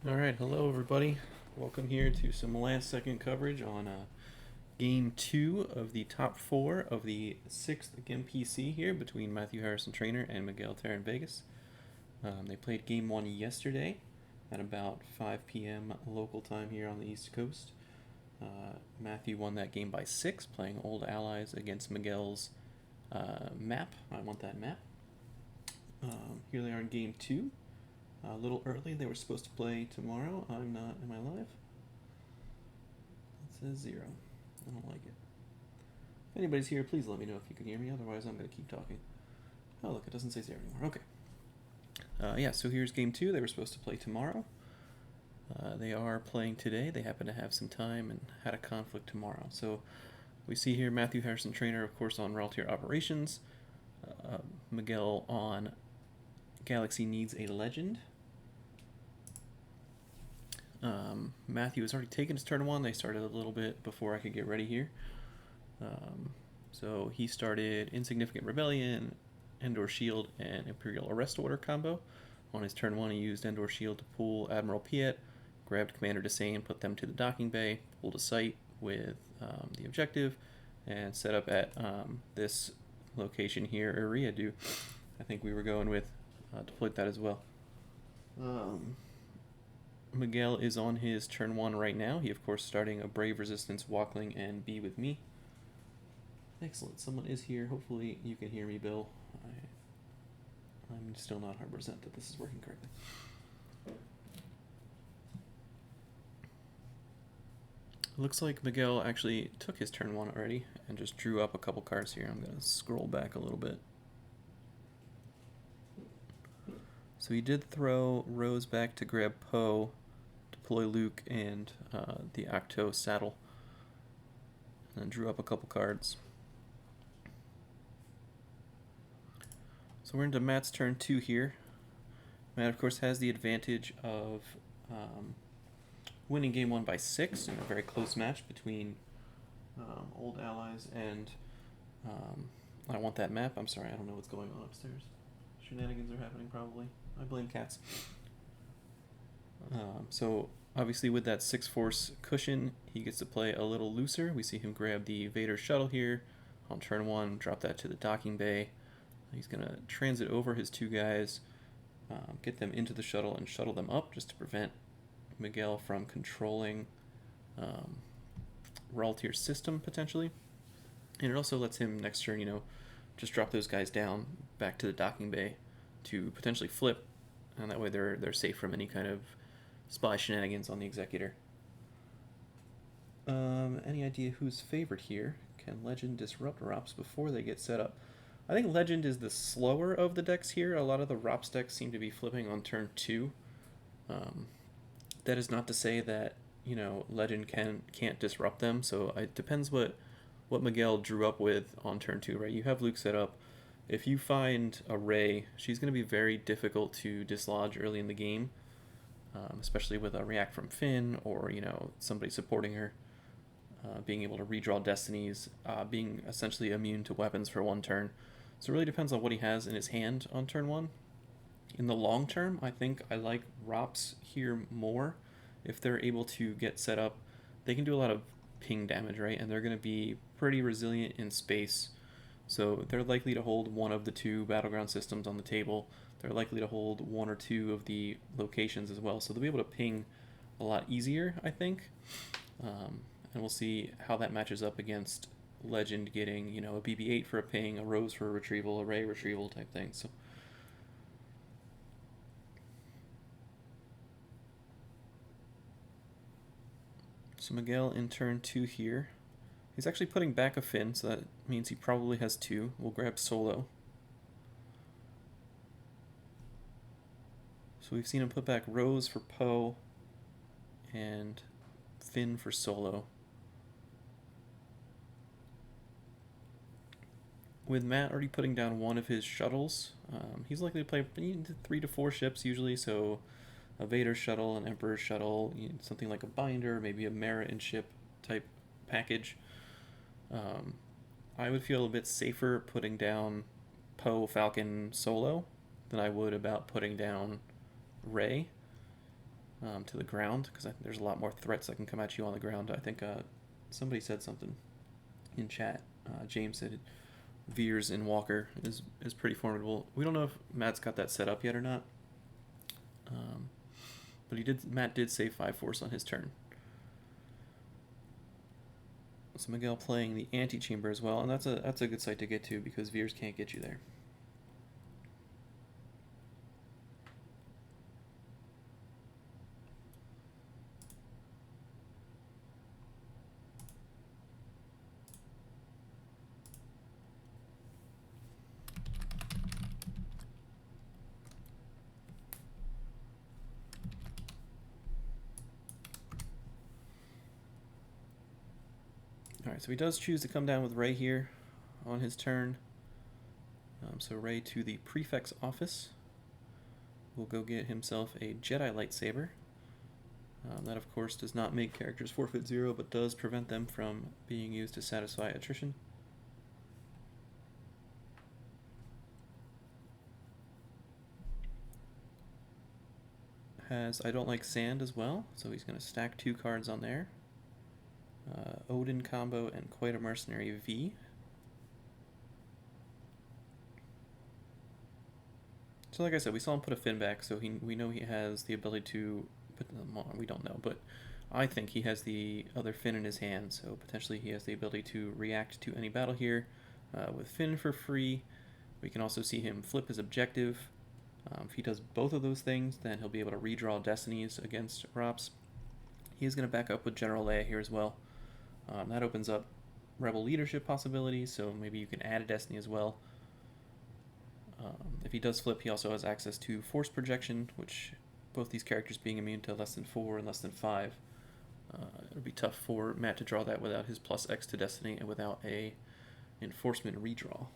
Alright, hello everybody. Welcome here to some last second coverage on game 2 of the top 4 of the 6th GEMPC here between Matthew Harrison Trainer and Miguel Terra in Vegas. They played game 1 yesterday at about 5 p.m. local time here on the East Coast. Matthew won that game by 6, playing Old Allies against Miguel's map. I want that map. Here they are in game 2. A little early. They were supposed to play tomorrow. I'm not. Am I live? It says 0. I don't like it. If anybody's here, please let me know if you can hear me. Otherwise, I'm going to keep talking. Oh, look, it doesn't say 0 anymore. Okay. Yeah, so here's game 2. They were supposed to play tomorrow. They are playing today. They happen to have some time and had a conflict tomorrow. So we see here Matthew Harrison Trainer, of course, on Royalty Operations. Miguel on Galaxy Needs a Legend. Matthew has already taken his turn 1. They started a little bit before I could get ready here. So he started Insignificant Rebellion, Endor Shield, and Imperial Arrest Order combo. On his turn 1, he used Endor Shield to pull Admiral Piet, grabbed Commander Desane, put them to the docking bay, pulled a sight with the objective, and set up at this location here, Eriadu. I think we were going with, deployed that as well. Miguel is on his turn 1 right now. He, of course, starting a Brave Resistance, Walkling, and Be With Me. Excellent. Someone is here. Hopefully you can hear me, Bill. I'm still not 100% that this is working correctly. Looks like Miguel actually took his turn 1 already and just drew up a couple cards here. I'm going to scroll back a little bit. So he did throw Rose back to grab Poe, deploy Luke, and the Octo saddle. And then drew up a couple cards. So we're into Matt's turn 2 here. Matt, of course, has the advantage of winning game 1 by 6 in a very close match between Old Allies and I want that map. I'm sorry, I don't know what's going on upstairs. Shenanigans are happening probably. I blame cats. So obviously with that 6 force cushion, he gets to play a little looser. We see him grab the Vader shuttle here on turn 1, drop that to the docking bay. He's going to transit over his 2 guys, get them into the shuttle and shuttle them up just to prevent Miguel from controlling Raltier's system potentially. And it also lets him next turn, just drop those guys down back to the docking bay to potentially flip, and that way they're safe from any kind of spy shenanigans on the Executor. Any idea who's favored here? Can Legend disrupt ROPS before they get set up? I think Legend is the slower of the decks here. A lot of the ROPS decks seem to be flipping on turn 2. That is not to say that Legend can't disrupt them. So it depends what Miguel drew up with on turn 2, right? You have Luke set up. If you find a Rey, she's going to be very difficult to dislodge early in the game, especially with a react from Finn or somebody supporting her. Being able to redraw destinies, being essentially immune to weapons for 1 turn. So it really depends on what he has in his hand on turn 1. In the long term, I think I like ROPS here more. If they're able to get set up, they can do a lot of ping damage, right? And they're going to be pretty resilient in space. So they're likely to hold 1 of the 2 battleground systems on the table. They're likely to hold 1 or 2 of the locations as well. So they'll be able to ping a lot easier, I think. And we'll see how that matches up against Legend getting, a BB-8 for a ping, a Rose for a retrieval, a Rey retrieval type thing. So Miguel in turn 2 here. He's actually putting back a Finn, so that means he probably has 2. We'll grab Solo. So we've seen him put back Rose for Poe and Finn for Solo. With Matt already putting down 1 of his shuttles, he's likely to play 3 to 4 ships usually, so a Vader shuttle, an Emperor shuttle, something like a Binder, maybe a Meriton ship type package. I would feel a bit safer putting down Poe, Falcon, Solo than I would about putting down Rey. to the ground, because there's a lot more threats that can come at you on the ground. I think somebody said something in chat. James said Veers and Walker is pretty formidable. We don't know if Matt's got that set up yet or not, but Matt did say 5 Force on his turn. So Miguel playing the Antechamber as well, and that's a good site to get to because Veers can't get you there. Alright, so he does choose to come down with Rey here on his turn. So Rey to the Prefect's office. Will go get himself a Jedi lightsaber. That, of course, does not make characters forfeit 0, but does prevent them from being used to satisfy attrition. Has I Don't Like Sand as well, so he's going to stack 2 cards on there. Odin combo and Quite a Mercenary V. So like I said, we saw him put a fin back, so we know he has the ability to put them on. We don't know, but I think he has the other fin in his hand, so potentially he has the ability to react to any battle here with fin for free. We can also see him flip his objective. If he does both of those things, then he'll be able to redraw destinies against ROPS. He is going to back up with General Leia here as well. That opens up Rebel leadership possibilities, so maybe you can add a destiny as well. If he does flip, he also has access to Force Projection, which both these characters being immune to less than 4 and less than 5. It'll be tough for Matt to draw that without his +X to destiny and without a enforcement redraw.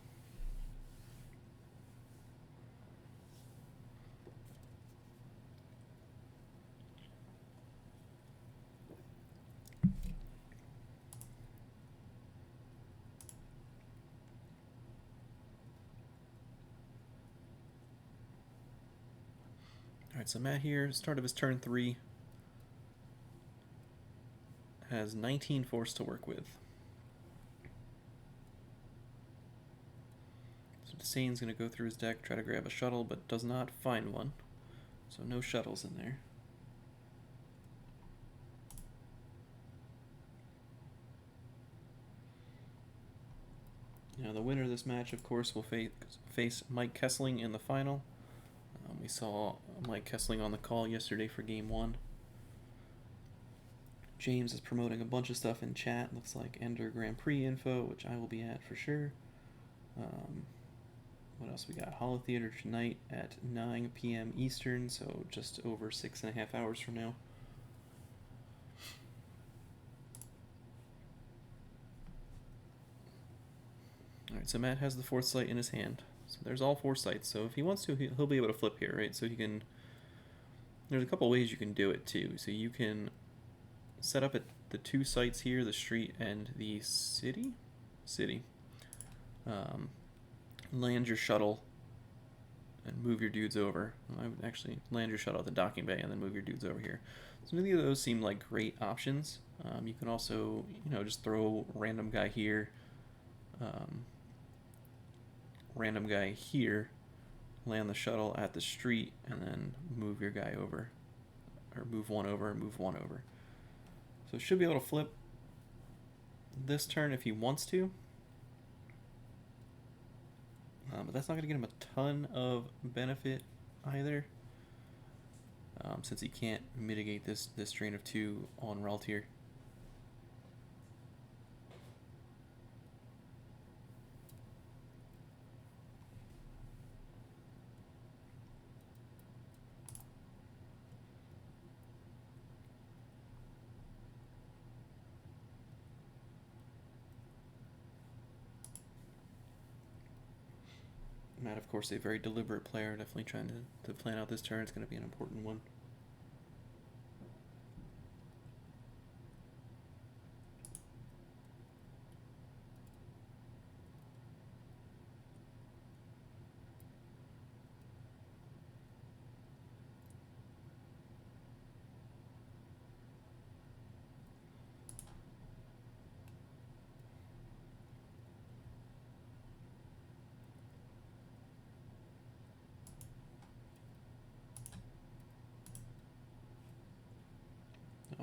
Alright, so Matt here, start of his turn 3, has 19 Force to work with. So Desane's going to go through his deck, try to grab a shuttle, but does not find one. So no shuttles in there. Now the winner of this match, of course, will face Mike Kessling in the final. We saw Mike Kessling on the call yesterday for Game 1. James is promoting a bunch of stuff in chat. Looks like Ender Grand Prix info, which I will be at for sure. What else we got? Holo Theater tonight at 9 p.m. Eastern, so just over 6.5 hours from now. Alright, so Matt has the 4th sight in his hand. So there's all 4 sights. So if he wants to, he'll be able to flip here, right? So he can... There's a couple ways you can do it, too. So you can set up at the 2 sites here, the street and the city? City. Land your shuttle and move your dudes over. I would actually land your shuttle at the docking bay and then move your dudes over here. So many of those seem like great options. You can also, just throw a random guy here. Random guy here, land the shuttle at the street, and then move your guy over, or move one over and move one over. So should be able to flip this turn if he wants to, but that's not going to get him a ton of benefit either, since he can't mitigate this drain of 2 on Raltier. Matt, of course, a very deliberate player, definitely trying to plan out this turn. It's going to be an important one.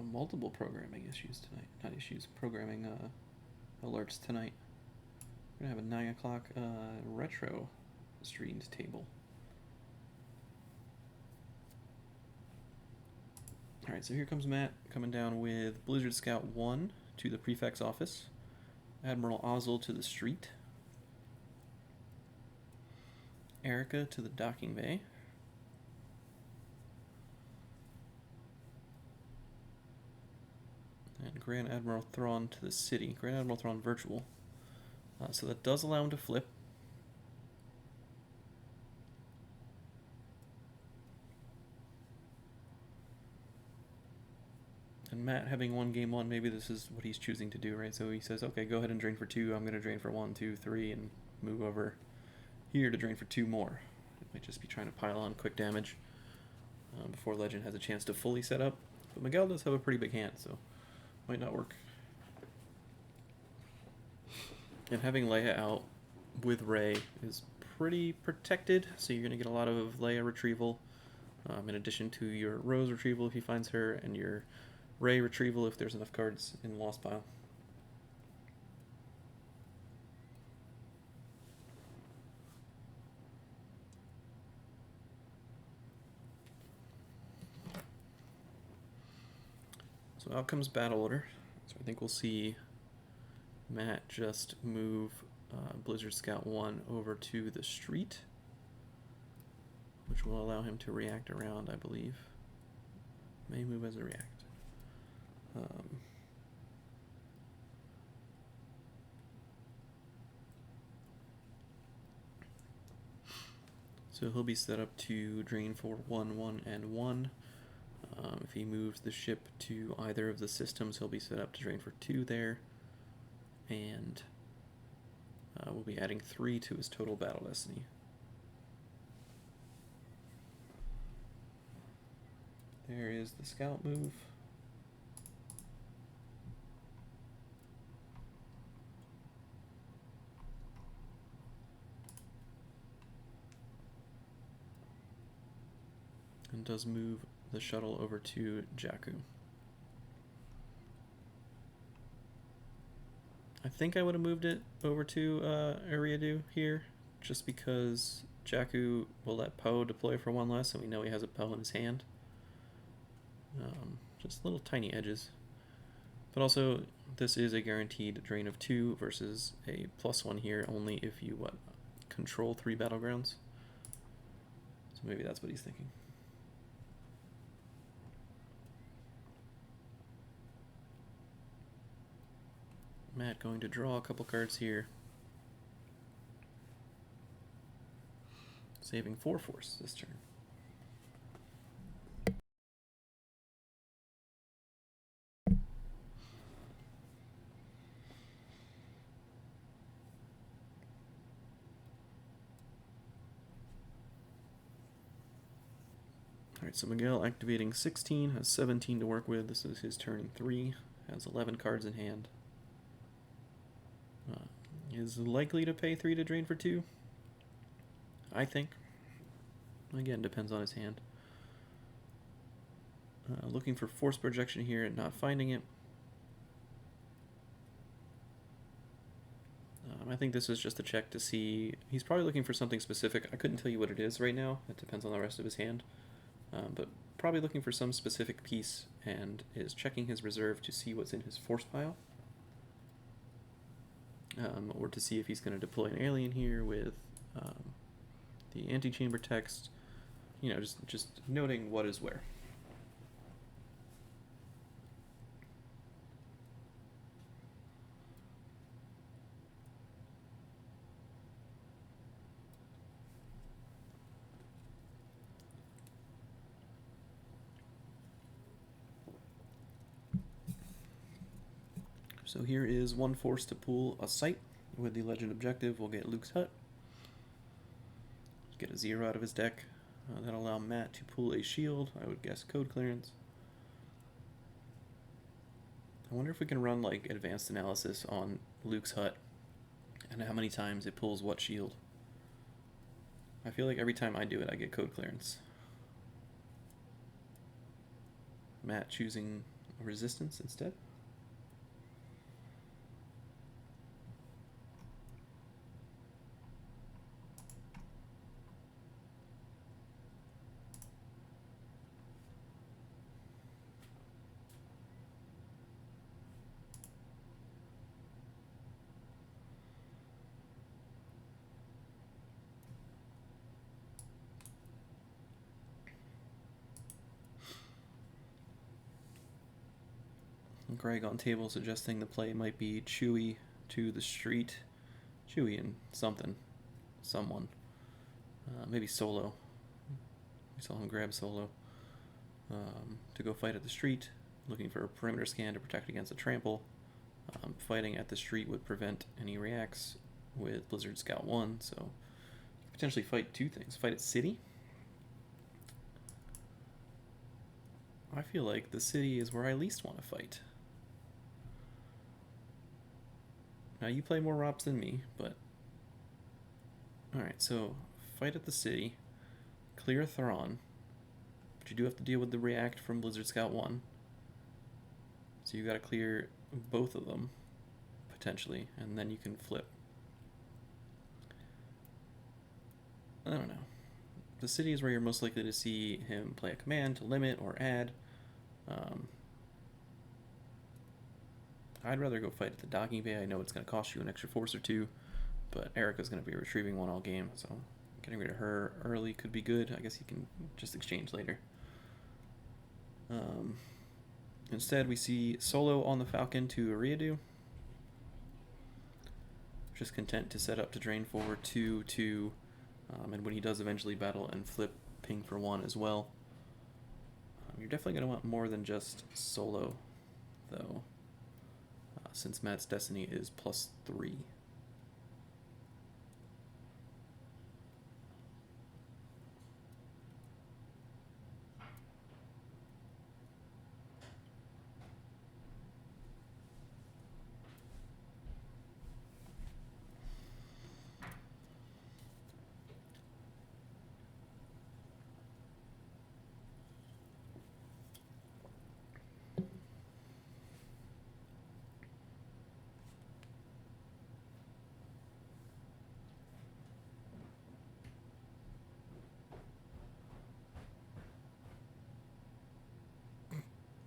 Multiple programming issues tonight. Not issues, programming alerts tonight. We're going to have a 9 o'clock retro streamed table. Alright, so here comes Matt coming down with Blizzard Scout 1 to the prefect's office. Admiral Ozzel to the street. Erica to the docking bay. And Grand Admiral Thrawn to the city. Grand Admiral Thrawn virtual. So that does allow him to flip. And Matt having won game 1, maybe this is what he's choosing to do, right? So he says, okay, go ahead and drain for 2. I'm going to drain for 1, 2, 3, and move over here to drain for 2 more. It might just be trying to pile on quick damage before Legend has a chance to fully set up. But Miguel does have a pretty big hand, so might not work. And having Leia out with Rey is pretty protected, so you're going to get a lot of Leia retrieval, in addition to your Rose retrieval if he finds her, and your Rey retrieval if there's enough cards in the lost pile. So out comes battle order. So I think we'll see Matt just move Blizzard Scout 1 over to the street, which will allow him to react around, I believe. May move as a react. So he'll be set up to drain for 1, 1, and 1. If he moves the ship to either of the systems, he'll be set up to drain for 2 there. And we'll be adding 3 to his total battle destiny. There is the scout move. And does move the shuttle over to Jakku. I think I would have moved it over to Eriadu here, just because Jakku will let Poe deploy for 1 less, and we know he has a Poe in his hand. Just little tiny edges. But also, this is a guaranteed drain of 2 versus a +1 here, only if you, control 3 battlegrounds. So maybe that's what he's thinking. Matt going to draw a couple cards here. Saving 4 force this turn. Alright, so Miguel activating 16, has 17 to work with. This is his turn 3, has 11 cards in hand. Is likely to pay 3 to drain for 2, I think. Again, depends on his hand. Looking for force projection here and not finding it. I think this is just a check to see. He's probably looking for something specific. I couldn't tell you what it is right now. It depends on the rest of his hand. But probably looking for some specific piece and is checking his reserve to see what's in his force pile. Or to see if he's going to deploy an alien here with the antechamber text. You know, just noting what is where. So here is 1 force to pull a site with the legend objective. We'll get Luke's Hut. Get a 0 out of his deck. That'll allow Matt to pull a shield. I would guess code clearance. I wonder if we can run like advanced analysis on Luke's Hut and how many times it pulls what shield. I feel like every time I do it, I get code clearance. Matt choosing resistance instead. Greg on table suggesting the play might be Chewie to the street. Chewie and someone. Maybe Solo. We saw him grab Solo to go fight at the street, looking for a perimeter scan to protect against a trample. Fighting at the street would prevent any reacts with Blizzard Scout 1, so you could potentially fight two things. Fight at City. I feel like the city is where I least want to fight. Now, you play more ROPS than me, but... Alright, so fight at the city, clear Thrawn, but you do have to deal with the react from Blizzard Scout 1. So you gotta clear both of them, potentially, and then you can flip. I don't know. The city is where you're most likely to see him play a command to limit or add. I'd rather go fight at the docking bay. I know it's going to cost you an extra force or two, but Erica's going to be retrieving one all game, so getting rid of her early could be good. I guess you can just exchange later. Instead, we see Solo on the Falcon to Ariadu. Just content to set up to drain forward 2/2, and when he does eventually battle and flip, ping for 1 as well. You're definitely going to want more than just Solo, though, since Matt's Destiny is +3.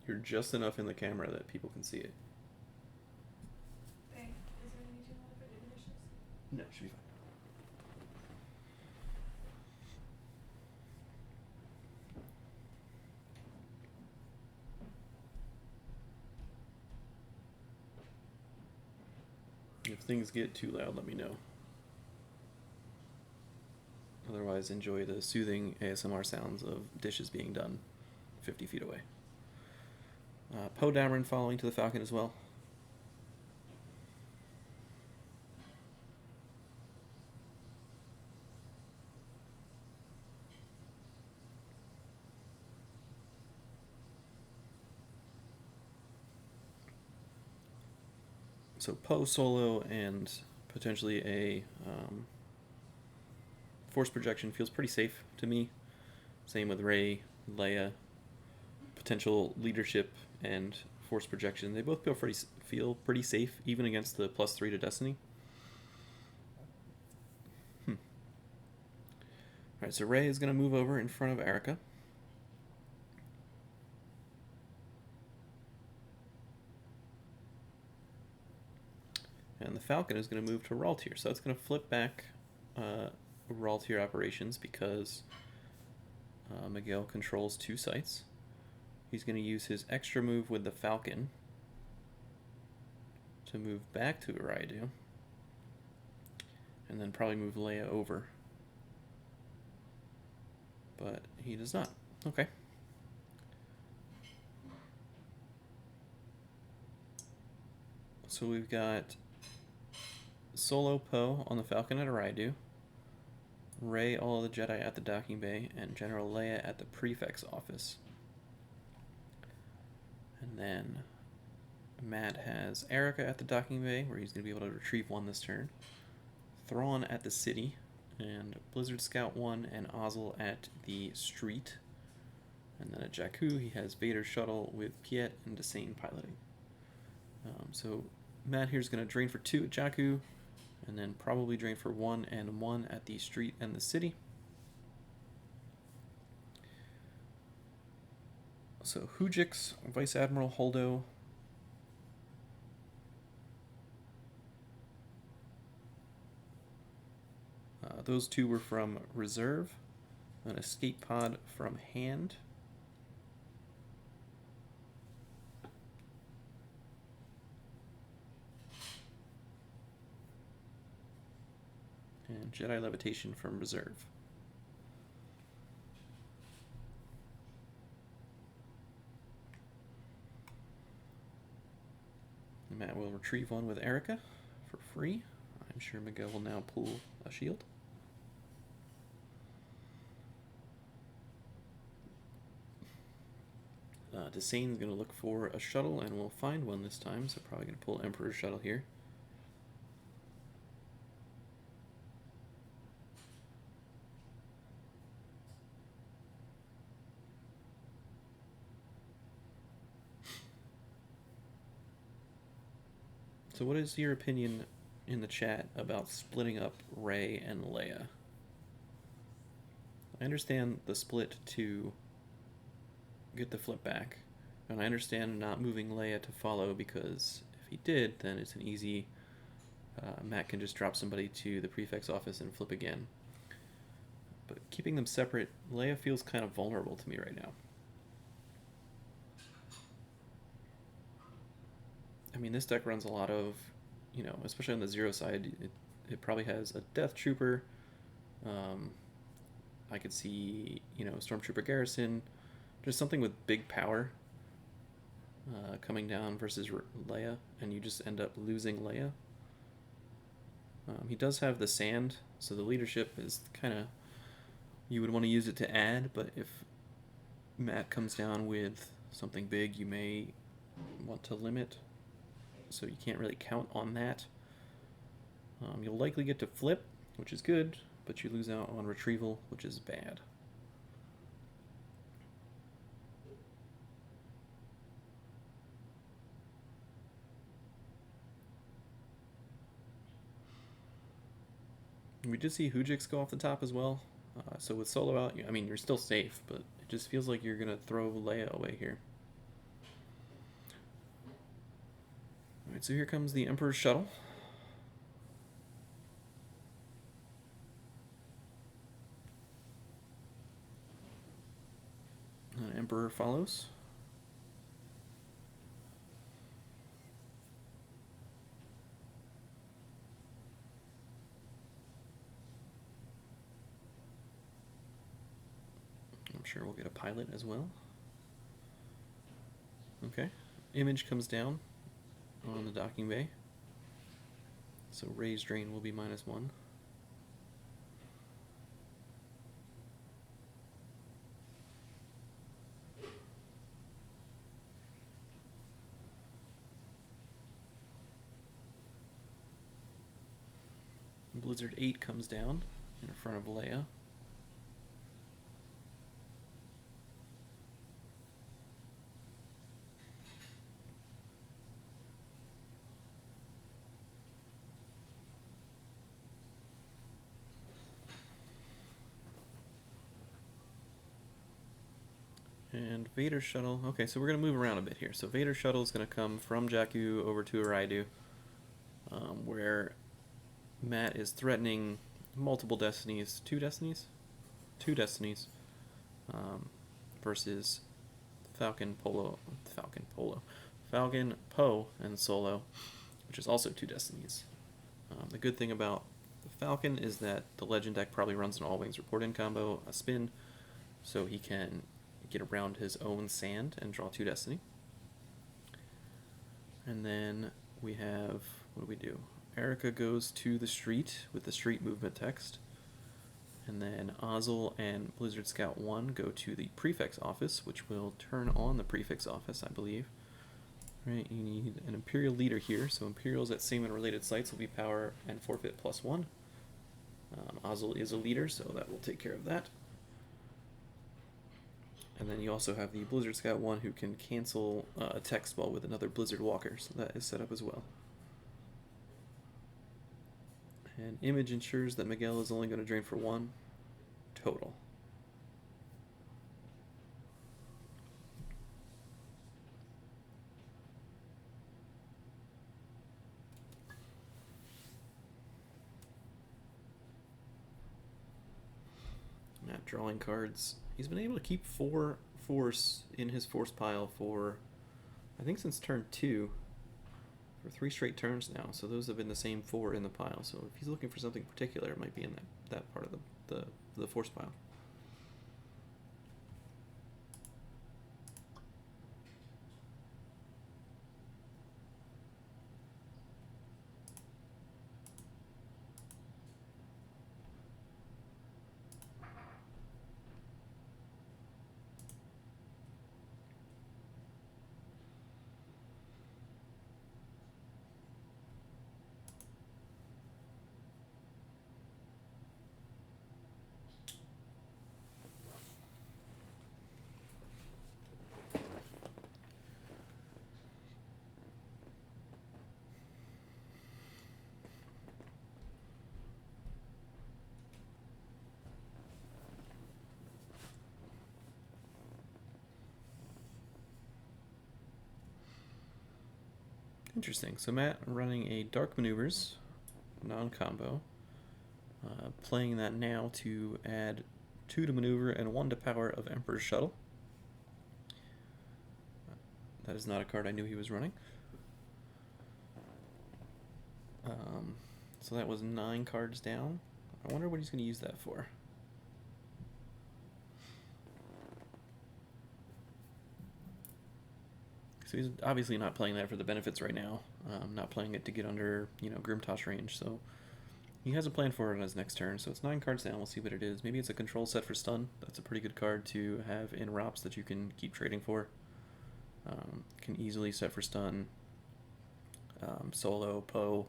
You're just enough in the camera that people can see it. Hey, is there any reason why I did the dishes? No, it should be fine. If things get too loud, let me know. Otherwise, enjoy the soothing ASMR sounds of dishes being done 50 feet away. Poe Dameron following to the Falcon as well. So Poe, Solo, and potentially a force projection feels pretty safe to me. Same with Rey, Leia, potential leadership and force projection. They both feel pretty safe, even against the +3 to Destiny. Alright, so Rey is going to move over in front of Erica. And the Falcon is going to move to Raltier. So that's going to flip back Raltier operations because Miguel controls 2 sites. He's going to use his extra move with the Falcon to move back to Ariadu. And then probably move Leia over. But he does not. Okay. So we've got Solo Poe on the Falcon at Ariadu, Rey, all of the Jedi at the docking bay, and General Leia at the prefect's office. And then Matt has Erica at the docking bay, where he's going to be able to retrieve 1 this turn, Thrawn at the city, and Blizzard Scout 1 and Ozzel at the street. And then at Jakku, he has Vader's shuttle with Piet and Desane piloting. So Matt here's going to drain for 2 at Jakku, and then probably drain for 1 and 1 at the street and the city. So Hujix, Vice Admiral Holdo. Those 2 were from Reserve. An escape pod from Hand. And Jedi Levitation from Reserve. Matt will retrieve 1 with Erica for free. I'm sure Miguel will now pull a shield. Desane's going to look for a shuttle, and we'll find one this time, so probably going to pull Emperor's shuttle here. So what is your opinion in the chat about splitting up Rey and Leia? I understand the split to get the flip back, and I understand not moving Leia to follow, because if he did, then it's an easy Matt can just drop somebody to the prefect's office and flip again. But keeping them separate, Leia feels kind of vulnerable to me right now. I mean, this deck runs a lot of, you know, especially on the 0 side, it probably has a Death Trooper. I could see, you know, Stormtrooper Garrison, just something with big power coming down versus Leia, and you just end up losing Leia. He does have the sand, so the leadership is kind of, you would want to use it to add, but if Matt comes down with something big, you may want to limit, so you can't really count on that. You'll likely get to flip, which is good, but you lose out on retrieval, which is bad. We did see Hujix go off the top as well. So with Solo out, I mean, you're still safe, but it just feels like you're going to throw Leia away here. Alright, so here comes the Emperor's shuttle. Emperor follows. I'm sure we'll get a pilot as well. Okay, image comes down on the docking bay. So Rey's drain will be -1. Blizzard 8 comes down in front of Leia. And Vader's shuttle. Okay, so we're going to move around a bit here. So Vader's shuttle is going to come from Jakku over to Araidu, where Matt is threatening multiple destinies. Two destinies, versus Falcon, Poe, and Solo, which is also 2 destinies. The good thing about the Falcon is that the Legend deck probably runs an all-wings report-in combo, a spin, so he can get around his own sand and draw 2 destiny. And then we have, what do we do? Erica goes to the street with the street movement text. And then Ozzel and Blizzard Scout 1 go to the prefix office, which will turn on the prefix office, I believe. Right, you need an Imperial leader here, so Imperials at same and related sites will be power and forfeit +1. Ozzel is a leader, so that will take care of that. And then you also have the Blizzard Scout 1 who can cancel a tech spell with another Blizzard Walker, so that is set up as well. And Image ensures that Miguel is only going to drain for 1 total. Matt drawing cards. He's been able to keep 4 force in his force pile for, I think, since turn 2. For 3 straight turns now, so those have been the same 4 in the pile. So if he's looking for something particular, it might be in that part of the force pile. Interesting. So Matt running a Dark Maneuvers non-combo, playing that now to add 2 to maneuver and 1 to power of Emperor's Shuttle. That is not a card I knew he was running. So that was 9 cards down. I wonder what he's going to use that for. So he's obviously not playing that for the benefits right now. Not playing it to get under, Grimtosh range. So he has a plan for it on his next turn. So it's 9 cards down. We'll see what it is. Maybe it's a control set for stun. That's a pretty good card to have in ROPS that you can keep trading for. Can easily set for stun. Solo, Poe,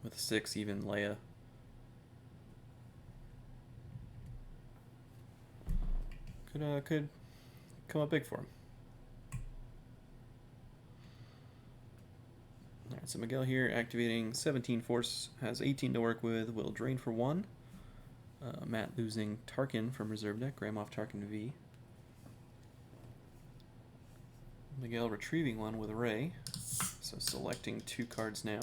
with 6, even Leia. Could come up big for him. Alright, so Miguel here activating 17 force, has 18 to work with, will drain for 1. Matt losing Tarkin from reserve deck, Grand Moff Tarkin V. Miguel retrieving 1 with Rey, so selecting 2 cards now.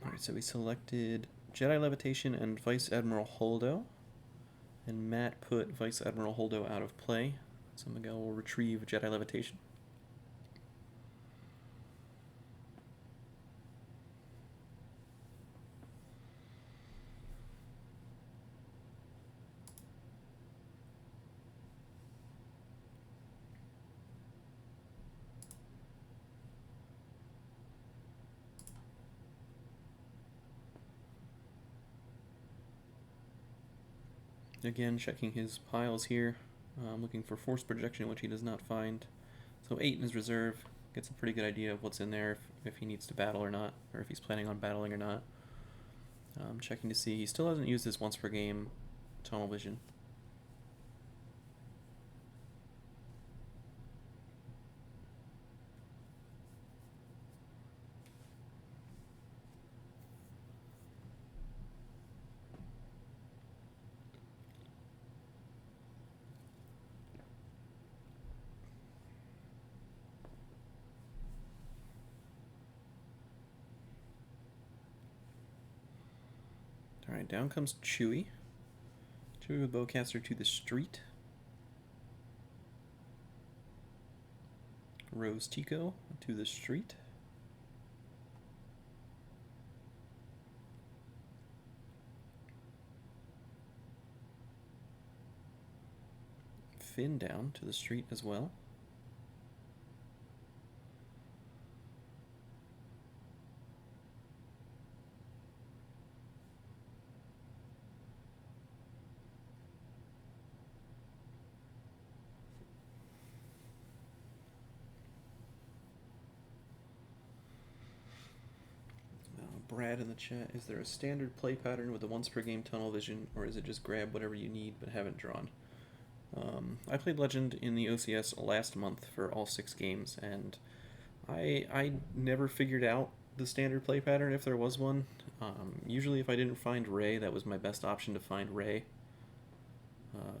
Alright, so we selected Jedi Levitation and Vice Admiral Holdo. And Matt put Vice Admiral Holdo out of play. So Miguel will retrieve Jedi Levitation. Again, checking his piles here, looking for force projection, which he does not find. So 8 in his reserve, gets a pretty good idea of what's in there, if he needs to battle or not, or if he's planning on battling or not. Checking to see, he still hasn't used this once per game tunnel vision. Alright, down comes Chewie. Chewie with Bowcaster to the street. Rose Tico to the street. Finn down to the street as well. Brad in the chat, is there a standard play pattern with the once per game tunnel vision, or is it just grab whatever you need but haven't drawn? I played Legend in the OCS last month for all 6 games, and I never figured out the standard play pattern if there was one. Usually if I didn't find Rey, that was my best option to find Rey.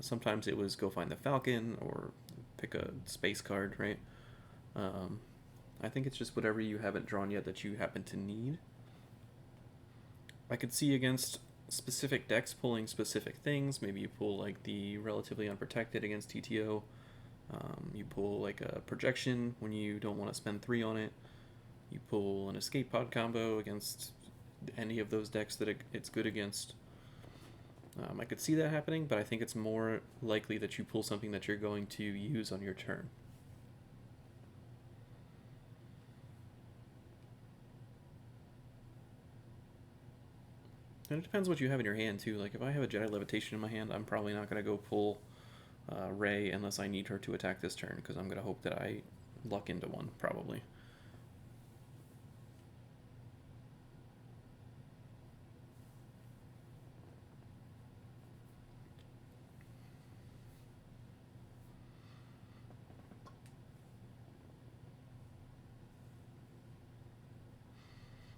Sometimes it was go find the Falcon or pick a space card, right? I think it's just whatever you haven't drawn yet that you happen to need. I could see against specific decks pulling specific things. Maybe you pull like the relatively unprotected against TTO. You pull like a projection when you don't want to spend 3 on it. You pull an escape pod combo against any of those decks that it's good against. I could see that happening, but I think it's more likely that you pull something that you're going to use on your turn. And it depends what you have in your hand, too. Like, if I have a Jedi Levitation in my hand, I'm probably not going to go pull Rey unless I need her to attack this turn, because I'm going to hope that I luck into one, probably.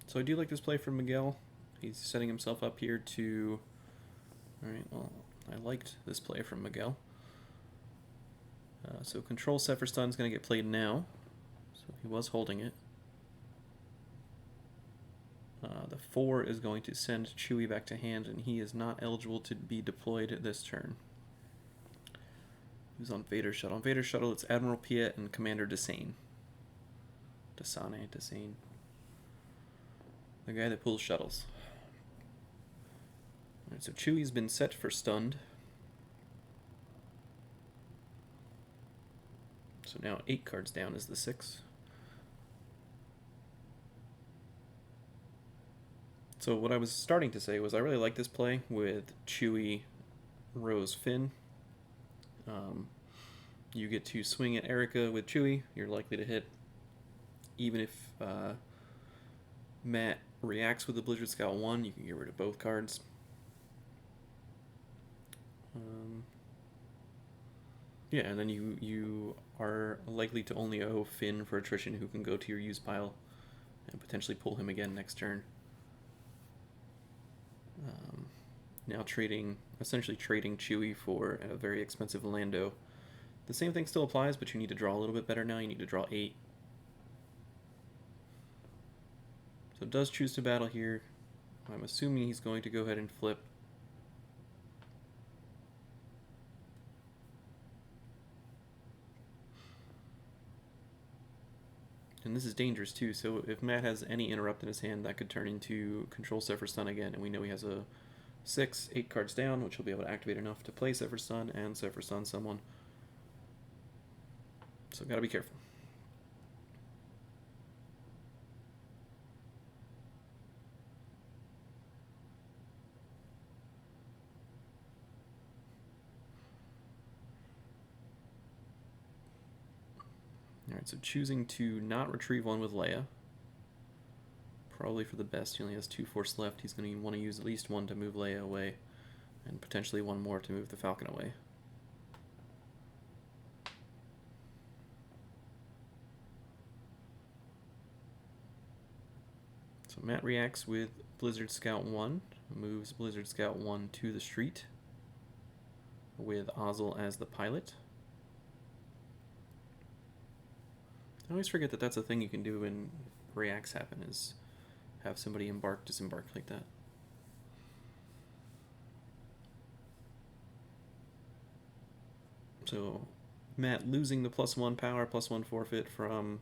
So I do like this play from Miguel. He's setting himself up here to... Alright, well, I liked this play from Miguel. So Control Set for Stun is going to get played now. So he was holding it. The 4 is going to send Chewie back to hand, and he is not eligible to be deployed this turn. He's on Vader's Shuttle. On Vader's Shuttle, it's Admiral Piet and Commander Desane. Desane. The guy that pulls shuttles. Alright, so Chewie's been set for stunned. So now 8 cards down is the 6. So what I was starting to say was I really like this play with Chewie, Rose, Finn. You get to swing at Erica with Chewie. You're likely to hit. Even if Matt reacts with the Blizzard Scout 1, you can get rid of both cards. Yeah, and then you are likely to only owe Finn for attrition, who can go to your use pile and potentially pull him again next turn. Now essentially trading Chewie for a very expensive Lando. The same thing still applies, but you need to draw a little bit better now. You need to draw 8. So does choose to battle here. I'm assuming he's going to go ahead and flip. And this is dangerous too, so if Matt has any interrupt in his hand, that could turn into Control Set for Stun again, and we know he has a 6, 8 cards down, which he'll be able to activate enough to play Set for Stun and Set for Stun someone. So gotta be careful. Alright, so choosing to not retrieve one with Leia. Probably for the best. He only has 2 force left. He's going to want to use at least 1 to move Leia away, and potentially 1 more to move the Falcon away. So Matt reacts with Blizzard Scout 1, moves Blizzard Scout 1 to the street, with Ozzel as the pilot. I always forget that that's a thing you can do when reacts happen, is have somebody embark, disembark like that. So Matt losing the +1 power, +1 forfeit from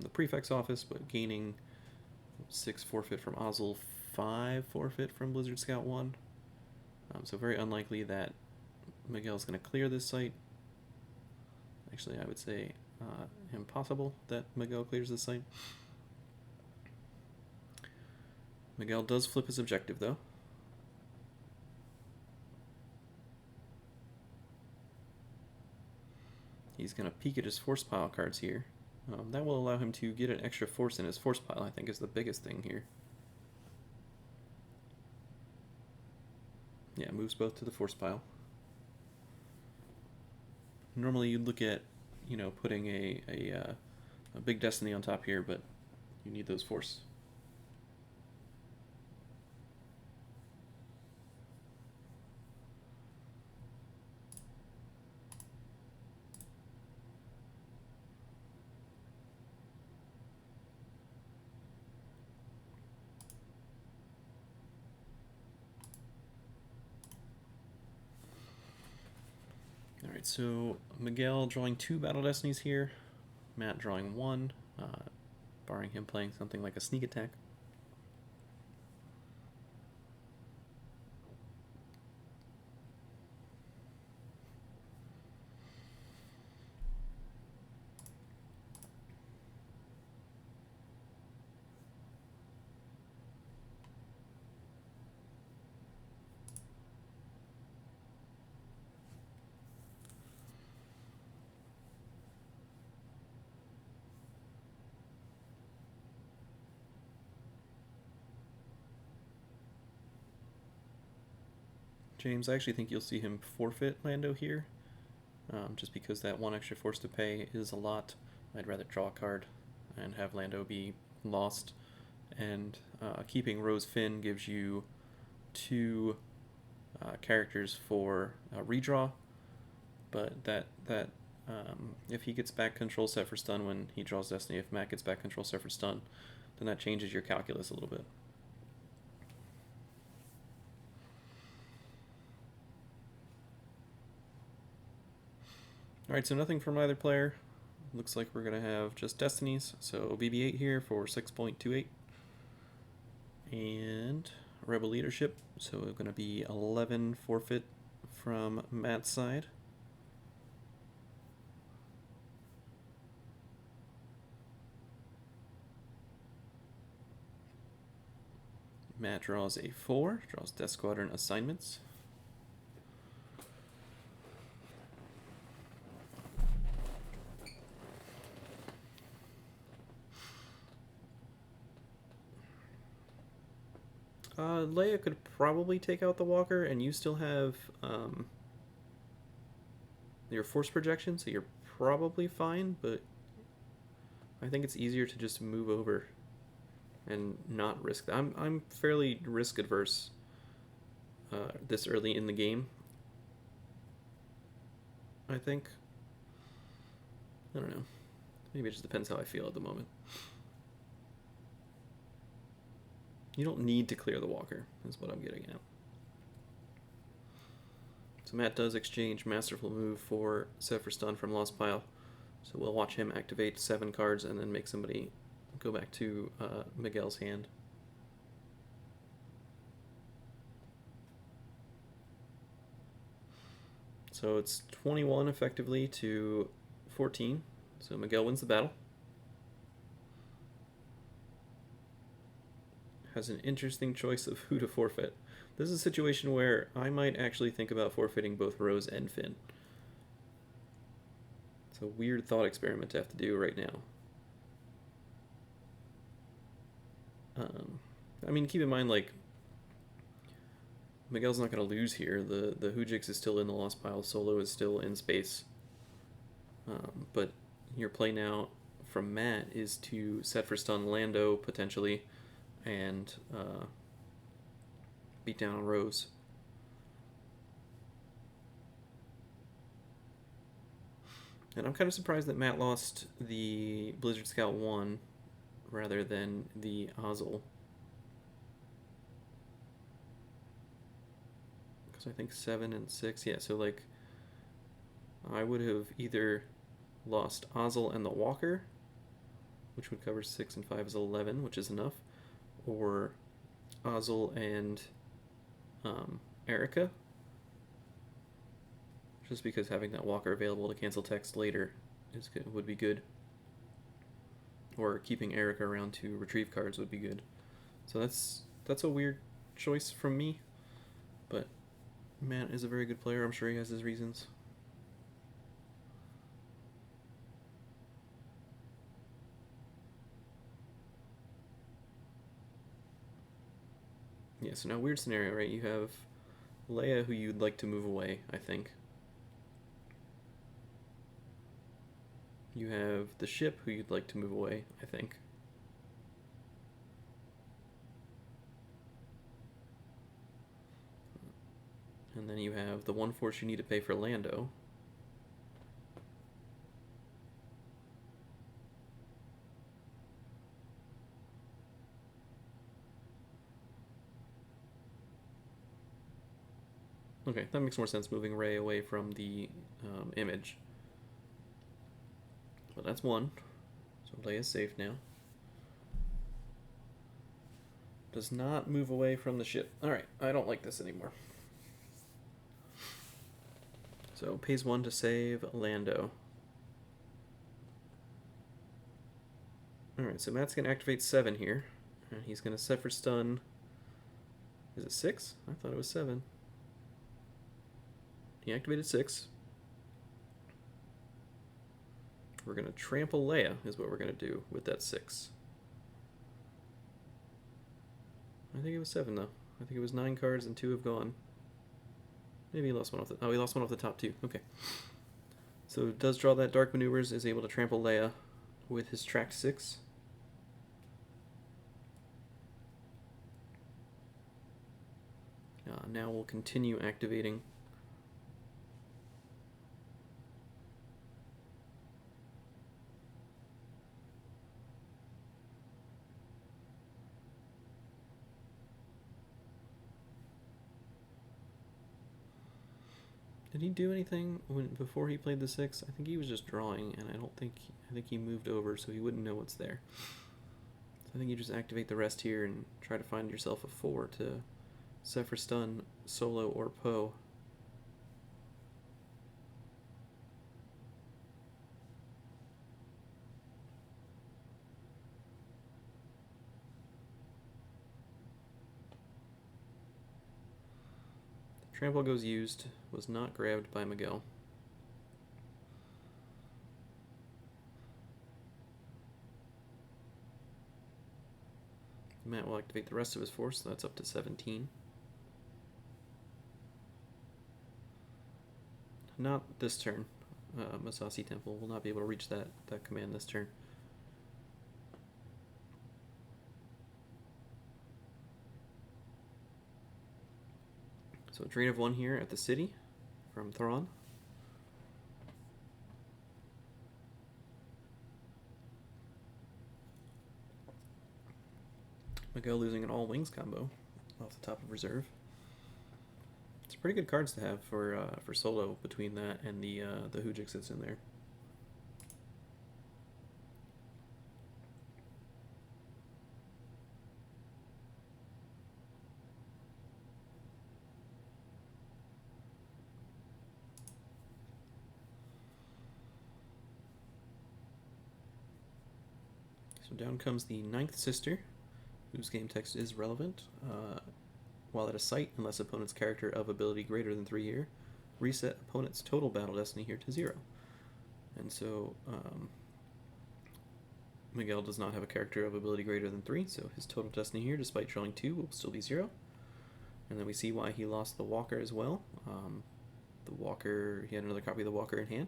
the prefect's office, but gaining 6 forfeit from Ozzel, 5 forfeit from Blizzard Scout 1. So very unlikely that Miguel's going to clear this site. Actually, I would say impossible that Miguel clears this site. Miguel does flip his objective, though. He's going to peek at his force pile cards here. That will allow him to get an extra force in his force pile, I think, is the biggest thing here. Yeah, moves both to the force pile. Normally you'd look at, you know, putting a big destiny on top here, but you need those force. Alright, so Miguel drawing 2 Battle Destinies here. Matt drawing 1, barring him playing something like a sneak attack. James, I actually think you'll see him forfeit Lando here, just because that 1 extra force to pay is a lot. I'd rather draw a card and have Lando be lost, and keeping Rose Finn gives you 2 characters for redraw, but that if he gets back control set for stun when he draws Destiny, if Matt gets back control set for stun, then that changes your calculus a little bit. Alright, so nothing from either player. Looks like we're going to have just Destinies. So BB-8 here for 6.28. And Rebel Leadership. So we're going to be 11 forfeit from Matt's side. Matt draws a 4, draws Death Squadron assignments. Leia could probably take out the walker, and you still have your force projection, so you're probably fine, but I think it's easier to just move over and not risk that. I'm fairly risk adverse this early in the game, I think. I don't know. Maybe it just depends how I feel at the moment. You don't need to clear the walker, is what I'm getting at. So Matt does exchange Masterful Move for set for stun from Lost Pile. So we'll watch him activate 7 cards and then make somebody go back to Miguel's hand. So it's 21 effectively to 14. So Miguel wins the battle. Has an interesting choice of who to forfeit. This is a situation where I might actually think about forfeiting both Rose and Finn. It's a weird thought experiment to have to do right now. I mean, keep in mind, like, Miguel's not going to lose here. The Hujix is still in the Lost Pile. Solo is still in space. But your play now from Matt is to set for stun Lando, potentially, and beat down on Rose. And I'm kind of surprised that Matt lost the Blizzard Scout 1 rather than the Ozzel. Because I think 7 and 6, yeah, so like I would have either lost Ozzel and the Walker, which would cover 6 and 5 is 11, which is enough, or Ozzel and Erica, just because having that Walker available to cancel text later is good, would be good, or keeping Erica around to retrieve cards would be good. So that's a weird choice from me, but Matt is a very good player. I'm sure he has his reasons. Yeah, so now weird scenario, right? You have Leia, who you'd like to move away, I think. You have the ship, who you'd like to move away, I think. And then you have the 1 force you need to pay for Lando. Okay, that makes more sense, moving Rey away from the image. But that's one. So Leia's safe now. Does not move away from the ship. Alright, I don't like this anymore. So pays 1 to save Lando. Alright, so Matt's going to activate 7 here. And he's going to set for stun. Is it 6? I thought it was 7. He activated 6. We're going to trample Leia, is what we're going to do with that 6. I think it was 7, though. I think it was 9 cards and 2 have gone. Maybe he lost one off the... Oh, he lost one off the top, too. Okay. So it does draw that Dark Maneuvers, is able to trample Leia with his track 6. Now we'll continue activating. Did he do anything before he played the 6? I think he was just drawing, and I think he moved over, so he wouldn't know what's there. So I think you just activate the rest here and try to find yourself a 4 to set for stun, Solo, or Poe. Trample goes used, was not grabbed by Miguel. Matt will activate the rest of his force, so that's up to 17. Not this turn. Masasi Temple will not be able to reach that command this turn. So a drain of 1 here at the city from Thrawn. Miguel losing an all wings combo off the top of reserve. It's pretty good cards to have for Solo between that and the Hoojix that's in there. So down comes the 9th Sister, whose game text is relevant. While at a site, unless opponent's character of ability greater than 3 here, reset opponent's total battle destiny here to 0. And so Miguel does not have a character of ability greater than 3, so his total destiny here, despite drawing 2, will still be 0. And then we see why he lost the Walker as well. The Walker, he had another copy of the Walker in hand.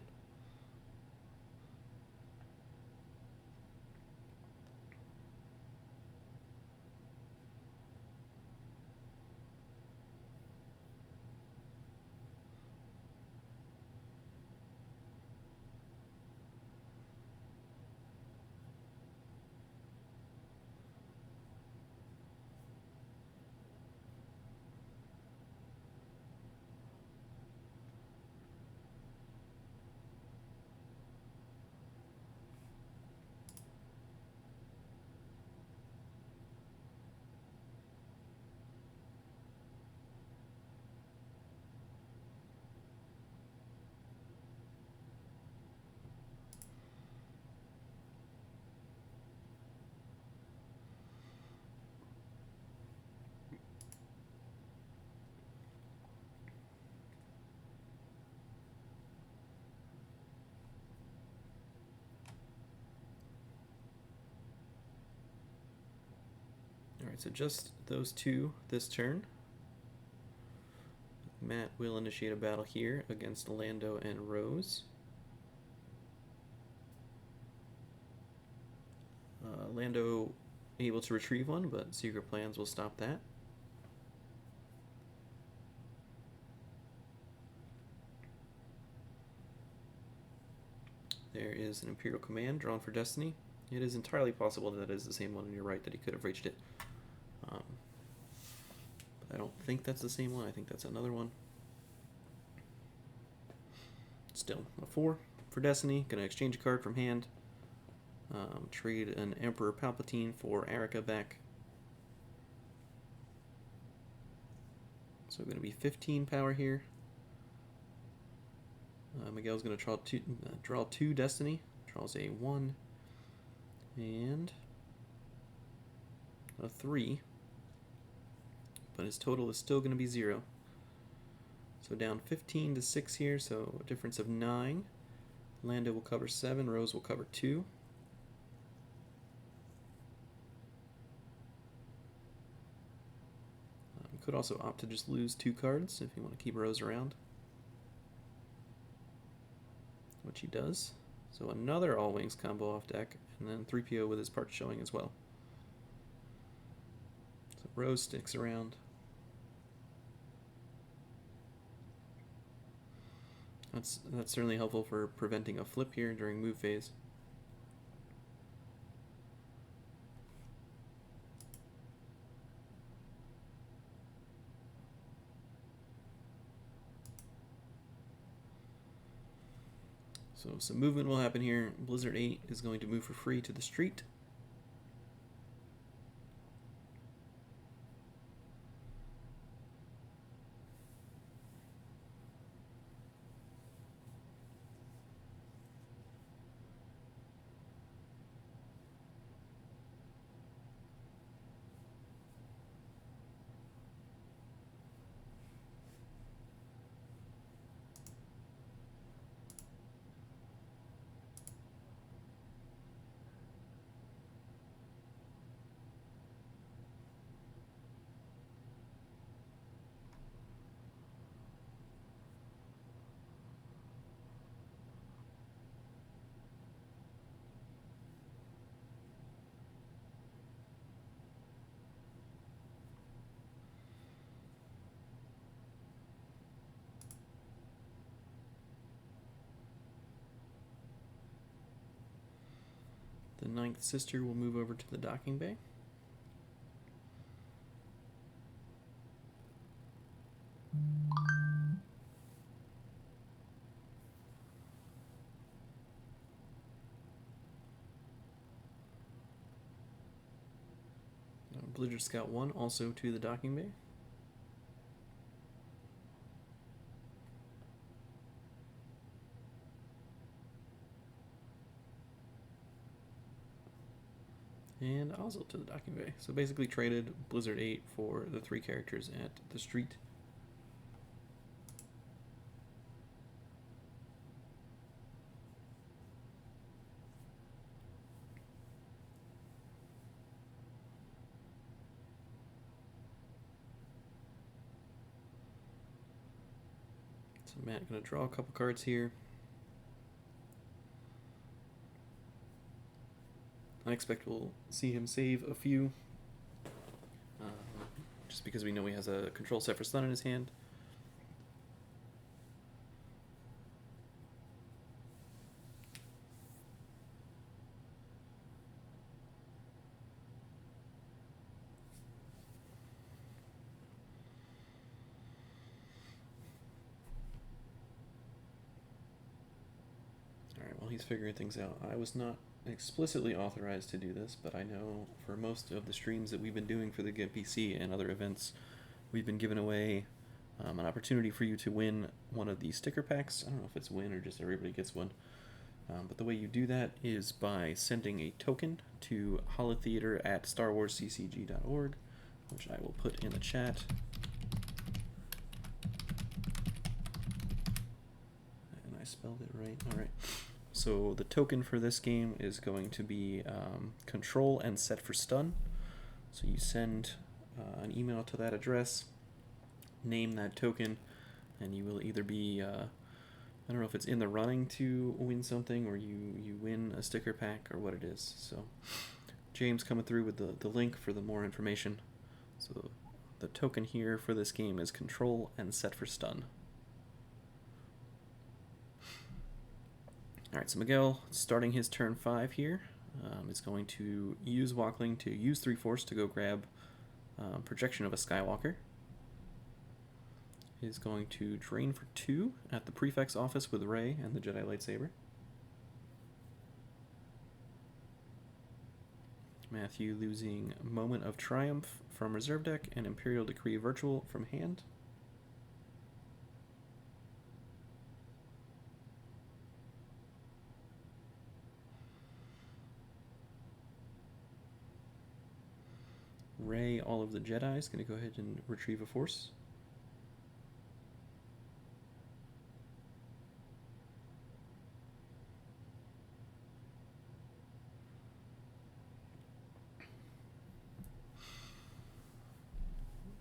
Alright, so just those 2 this turn. Matt will initiate a battle here against Lando and Rose. Lando able to retrieve one, but secret plans will stop that. There is an Imperial Command drawn for Destiny. It is entirely possible that it is the same one on your right, that he could have reached it. But I don't think that's the same one. I think that's another one. Still, a 4 for Destiny. Gonna exchange a card from hand. Trade an Emperor Palpatine for Arica back. So going to be 15 power here. Miguel's going to draw two Destiny. Draws a 1 and a 3. But his total is still going to be 0. So down 15 to 6 here, so a difference of 9. Lando will cover 7, Rose will cover 2. Could also opt to just lose 2 cards if you want to keep Rose around, which he does. So another All Wings combo off deck, and then 3PO with his parts showing as well. So Rose sticks around. That's certainly helpful for preventing a flip here during move phase. So some movement will happen here. Blizzard 8 is going to move for free to the street. The 9th sister will move over to the docking bay. Blizzard Scout 1 also to the docking bay. And Ozil to the docking bay. So basically traded Blizzard 8 for the 3 characters at the street. So Matt gonna draw a couple cards here. I expect we'll see him save a few, just because we know he has a control set for stun in his hand. Alright, while he's figuring things out, I was not explicitly authorized to do this, but I know for most of the streams that we've been doing for the GEMPC and other events, we've been giving away an opportunity for you to win one of the sticker packs. I don't know if it's win or just everybody gets one. But the way you do that is by sending a token to holotheater@starwarsccg.org, which I will put in the chat. And I spelled it right. All right. So the token for this game is going to be control and set for stun. So you send an email to that address, name that token, and you will either be, I don't know if it's in the running to win something, or you win a sticker pack, or what it is. So James coming through with the link for the more information. So the token here for this game is control and set for stun. Alright, so Miguel, starting his turn 5 here, is going to use Walkling to use 3 Force to go grab projection of a Skywalker. He's going to drain for 2 at the Prefect's office with Rey and the Jedi Lightsaber. Matthew losing Moment of Triumph from reserve deck and Imperial Decree Virtual from hand. Rey, all of the Jedi, is going to go ahead and retrieve a Force.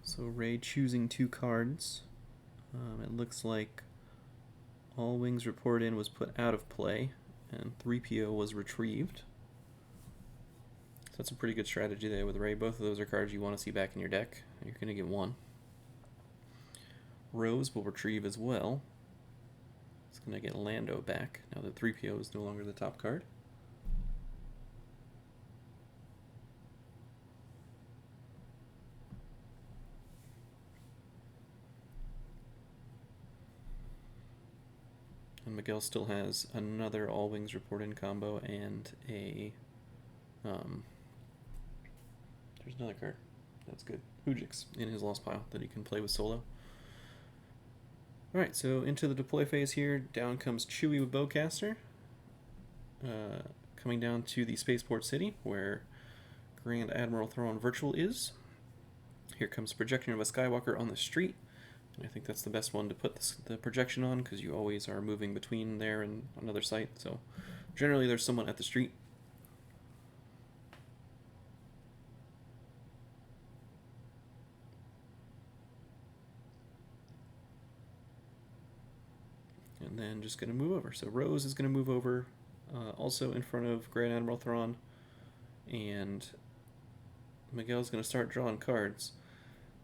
So Rey choosing 2 cards. It looks like All Wings Report In was put out of play, and 3PO was retrieved. So that's a pretty good strategy there with Rey. Both of those are cards you want to see back in your deck. You're going to get 1. Rose will retrieve as well. It's going to get Lando back, now that 3PO is no longer the top card. And Miguel still has another All Wings Report In combo and a... there's another card. That's good. Hoojix in his lost pile that he can play with solo. Alright, so into the deploy phase here. Down comes Chewie with Bowcaster. Coming down to the Spaceport City, where Grand Admiral Thrawn Virtual is. Here comes projection of a Skywalker on the street. And I think that's the best one to put the projection on, because you always are moving between there and another site. So generally there's someone at the street. And then just going to move over. So Rose is going to move over, also in front of Grand Admiral Thrawn. And Miguel's going to start drawing cards.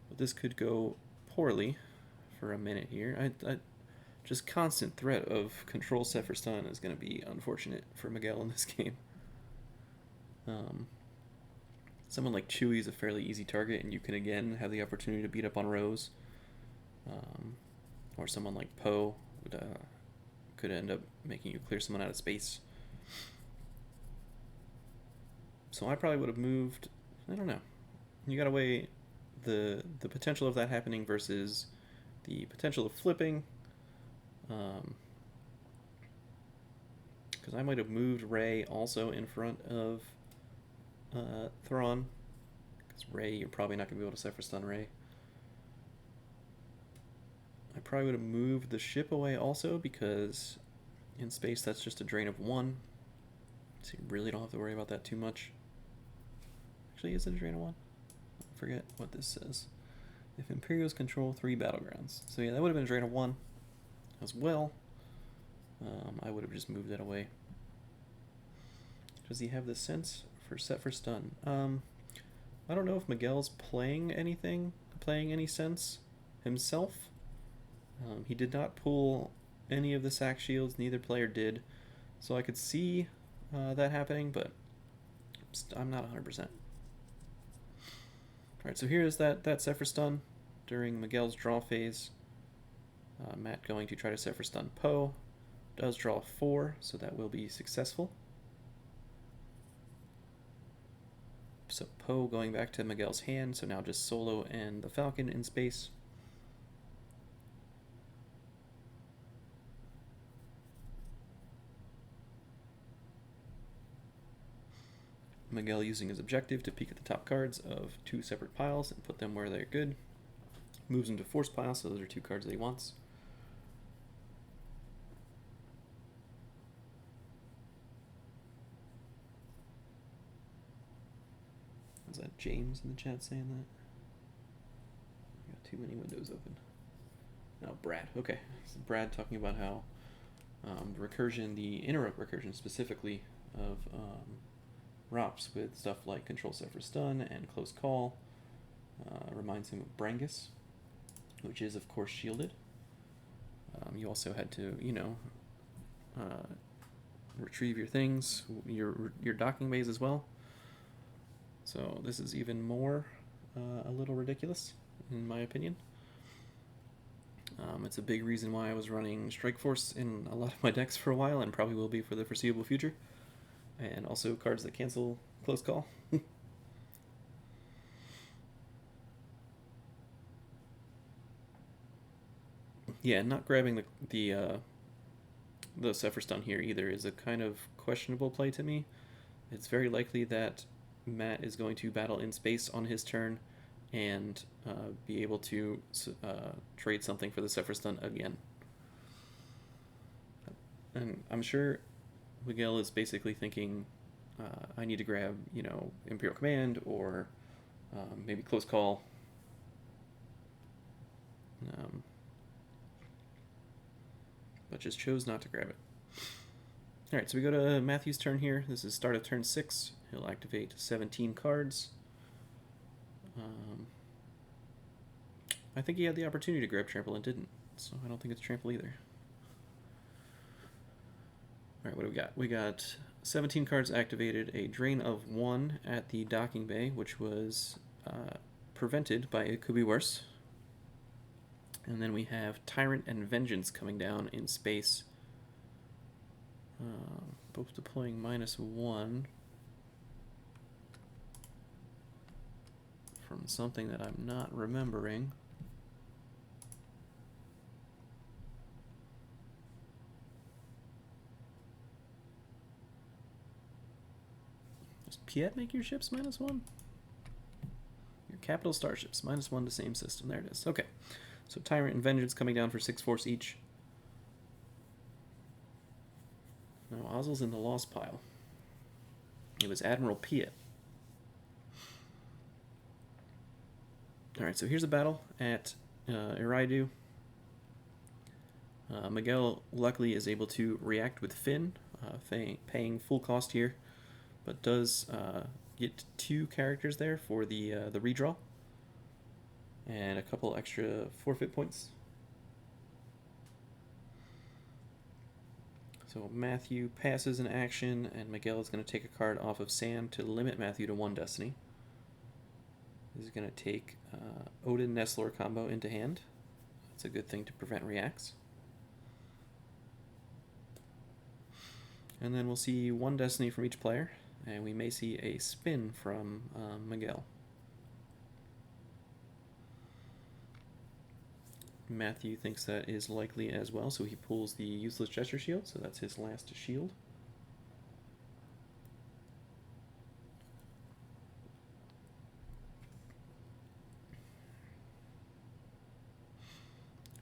But this could go poorly for a minute here. Just constant threat of control set for stun is going to be unfortunate for Miguel in this game. Someone like Chewie is a fairly easy target, and you can again have the opportunity to beat up on Rose. Or someone like Poe would, could end up making you clear someone out of space. So I probably would have moved, I don't know. You gotta weigh the potential of that happening versus the potential of flipping. Because I might have moved Rey also in front of Thrawn. Because Rey, you're probably not going to be able to set for stun Rey. I probably would have moved the ship away also, because in space that's just a drain of 1. So you really don't have to worry about that too much. Actually, is it a drain of 1? I forget what this says. If Imperials control 3 battlegrounds. So yeah, that would have been a drain of 1 as well. I would have just moved that away. Does he have the sense for set for stun? I don't know if Miguel's playing any sense himself. He did not pull any of the sack shields, neither player did. So I could see that happening, but I'm not 100%. Alright, so here is that set for stun during Miguel's draw phase. Matt going to try to set for stun Poe. Does draw 4, so that will be successful. So Poe going back to Miguel's hand, so now just Solo and the Falcon in space. Miguel using his objective to peek at the top cards of 2 separate piles and put them where they're good. Moves into Force pile, so those are 2 cards that he wants. Is that James in the chat saying that? I got too many windows open. Oh, Brad. Okay. So Brad talking about how recursion, the interrupt recursion specifically of ROPS with stuff like control set for stun and close call reminds him of Brangus, which is of course shielded. You also had to, retrieve your things, your docking bays as well. So this is even more a little ridiculous, in my opinion. It's a big reason why I was running Strike Force in a lot of my decks for a while, and probably will be for the foreseeable future. And also cards that cancel close call. Yeah, not grabbing the Zephyr Stun here either is a kind of questionable play to me. It's very likely that Matt is going to battle in space on his turn and be able to trade something for the Zephyr Stun again. And I'm sure Miguel is basically thinking, I need to grab, Imperial Command or maybe Close Call. But just chose not to grab it. Alright, so we go to Matthew's turn here. This is start of turn 6. He'll activate 17 cards. I think he had the opportunity to grab Trample and didn't, so I don't think it's Trample either. Alright, what do we got? We got 17 cards activated, a drain of 1 at the docking bay, which was prevented by It Could Be Worse. And then we have Tyrant and Vengeance coming down in space. Both deploying -1 from something that I'm not remembering. Does Piet make your ships -1? Your capital starships, -1 to same system. There it is. Okay. So Tyrant and Vengeance coming down for 6 force each. Now Ozzel's in the lost pile. It was Admiral Piet. Alright, so here's a battle at Eridu. Miguel luckily is able to react with Finn, paying full cost here, but does get 2 characters there for the redraw. And a couple extra forfeit points. So Matthew passes an action, and Miguel is going to take a card off of sand to limit Matthew to 1 destiny. He's going to take Odin Nestlor combo into hand. That's a good thing to prevent reacts. And then we'll see 1 destiny from each player, and we may see a spin from Miguel. Matthew thinks that is likely as well, so he pulls the Useless Gesture Shield, so that's his last shield.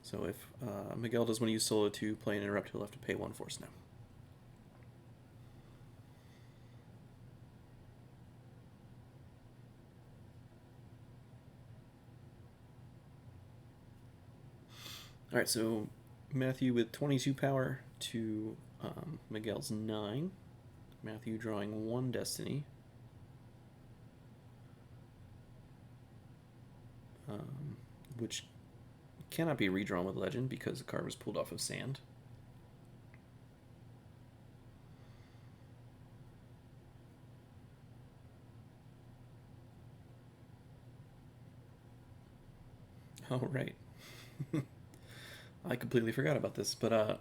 So if Miguel does want to use Solo to play an Interrupt, he'll have to pay 1 force now. Alright, so Matthew with 22 power to Miguel's 9. Matthew drawing 1 destiny. Which cannot be redrawn with Legend because the card was pulled off of sand. Oh, right. I completely forgot about this, but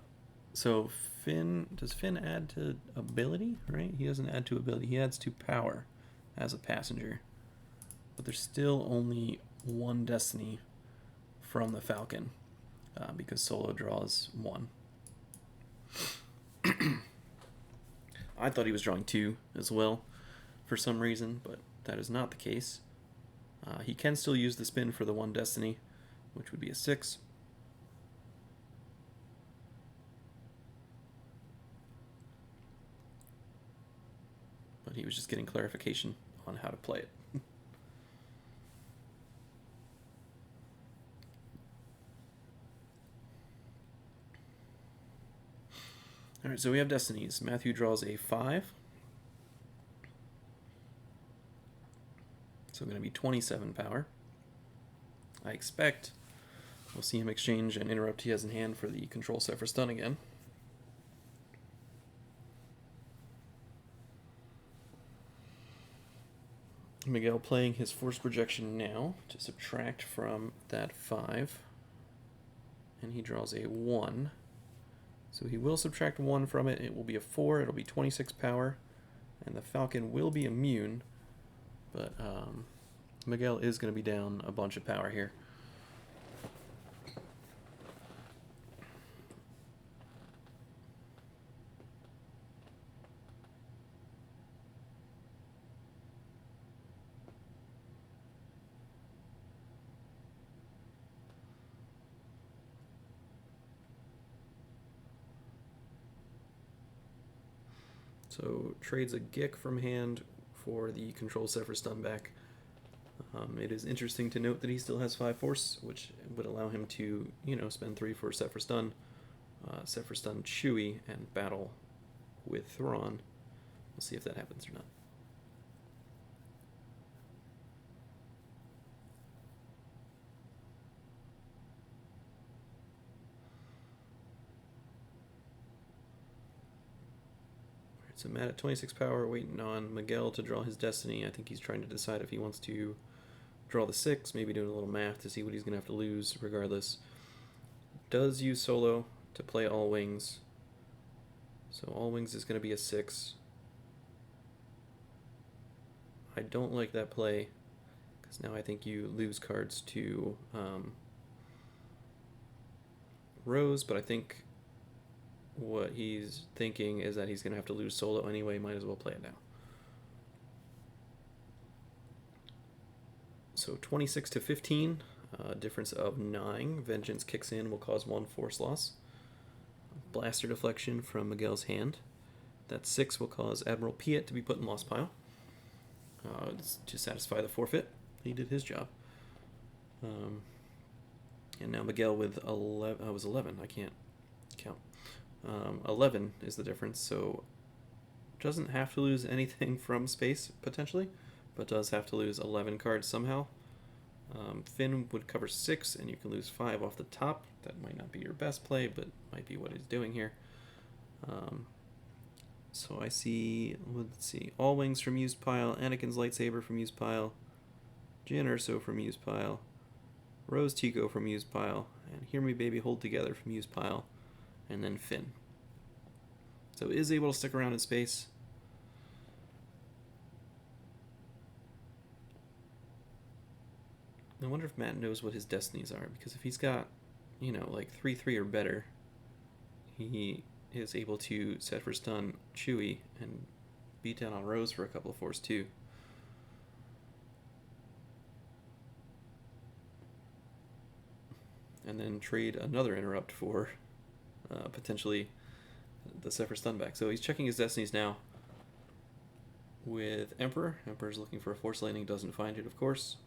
so Finn, does Finn add to ability, right? He doesn't add to ability, he adds to power as a passenger. But there's still only 1 destiny from the Falcon, because Solo draws 1. I thought he was drawing 2 as well for some reason, but that is not the case. He can still use the spin for the 1 destiny, which would be a 6. But he was just getting clarification on how to play it. Alright, so we have destinies. Matthew draws a 5. So going to be 27 power. I expect we'll see him exchange an interrupt he has in hand for the control set for stun again. Miguel playing his force projection now to subtract from that 5. And he draws a 1. So he will subtract 1 from it. It will be a 4. It'll be 26 power. And the Falcon will be immune. But Miguel is going to be down a bunch of power here. So trades a Gick from hand for the control set for stun back. It is interesting to note that he still has 5 force, which would allow him to, spend 3 for set for stun Chewie, and battle with Thrawn. We'll see if that happens or not. So Matt at 26 power, waiting on Miguel to draw his destiny. I think he's trying to decide if he wants to draw the 6, maybe doing a little math to see what he's going to have to lose regardless. Does use solo to play all wings. So all wings is going to be a 6. I don't like that play because now I think you lose cards to Rose, but I think what he's thinking is that he's going to have to lose solo anyway. Might as well play it now. So 26 to 15, difference of 9. Vengeance kicks in, will cause 1 force loss. Blaster deflection from Miguel's hand. That 6 will cause Admiral Piet to be put in loss pile. To satisfy the forfeit. He did his job. And now Miguel with 11. I was 11. I can't count. 11 is the difference, so doesn't have to lose anything from space, potentially, but does have to lose 11 cards somehow. Finn would cover 6, and you can lose 5 off the top. That might not be your best play, but might be what he's doing here. So I see, let's see, all wings from used pile, Anakin's lightsaber from used pile, Jyn Erso from used pile, Rose Tico from used pile, and Hear Me Baby Hold Together from used pile, and then Finn. So is able to stick around in space. I wonder if Matt knows what his destinies are, because if he's got, like 3/3 or better, he is able to set for stun Chewie and beat down on Rose for a couple of force too. And then trade another interrupt for potentially the set for stun back. So he's checking his destinies now with Emperor. Emperor's looking for a force landing, doesn't find it, of course.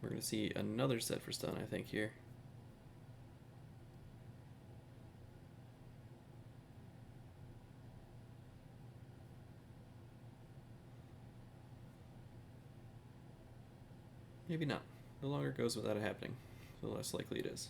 We're going to see another set for stun, I think, here. Maybe not. The longer it goes without it happening, the less likely it is.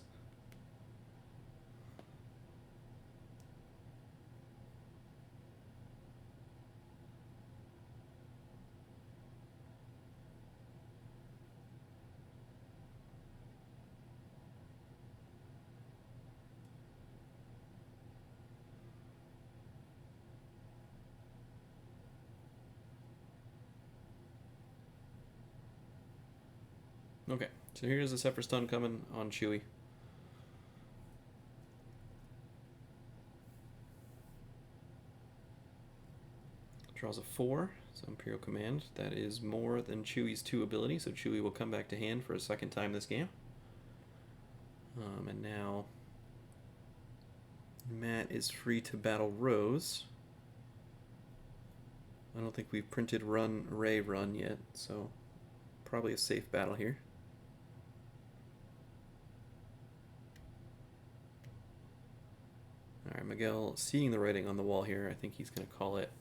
Okay, so here's a set for stun coming on Chewie. Draws a 4, so Imperial Command. That is more than Chewie's 2 ability, so Chewie will come back to hand for a second time this game. And now Matt is free to battle Rose. I don't think we've printed Rey run yet, so probably a safe battle here. All right, Miguel, seeing the writing on the wall here, I think he's going to call it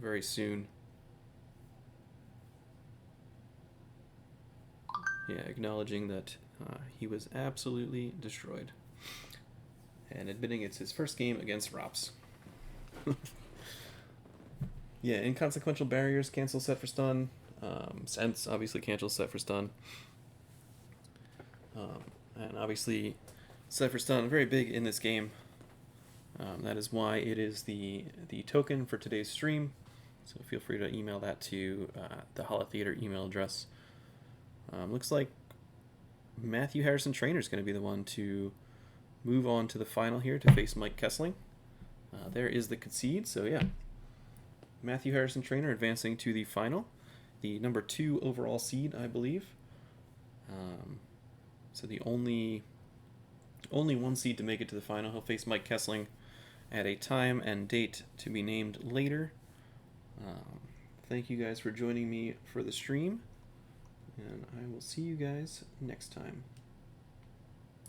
very soon. Yeah, acknowledging that he was absolutely destroyed. And admitting it's his first game against ROPS. Yeah, inconsequential barriers, cancel set for stun. Sense, obviously, cancel set for stun. And obviously, set for stun, very big in this game. That is why it is the token for today's stream. So feel free to email that to the Hala Theater email address. Looks like Matthew Harrison Trainer is going to be the one to move on to the final here to face Mike Kessling. There is the concede. So yeah, Matthew Harrison Trainer advancing to the final, the number 2 overall seed, I believe. So the only one seed to make it to the final. He'll face Mike Kessling at a time and date to be named later. Thank you guys for joining me for the stream, and I will see you guys next time.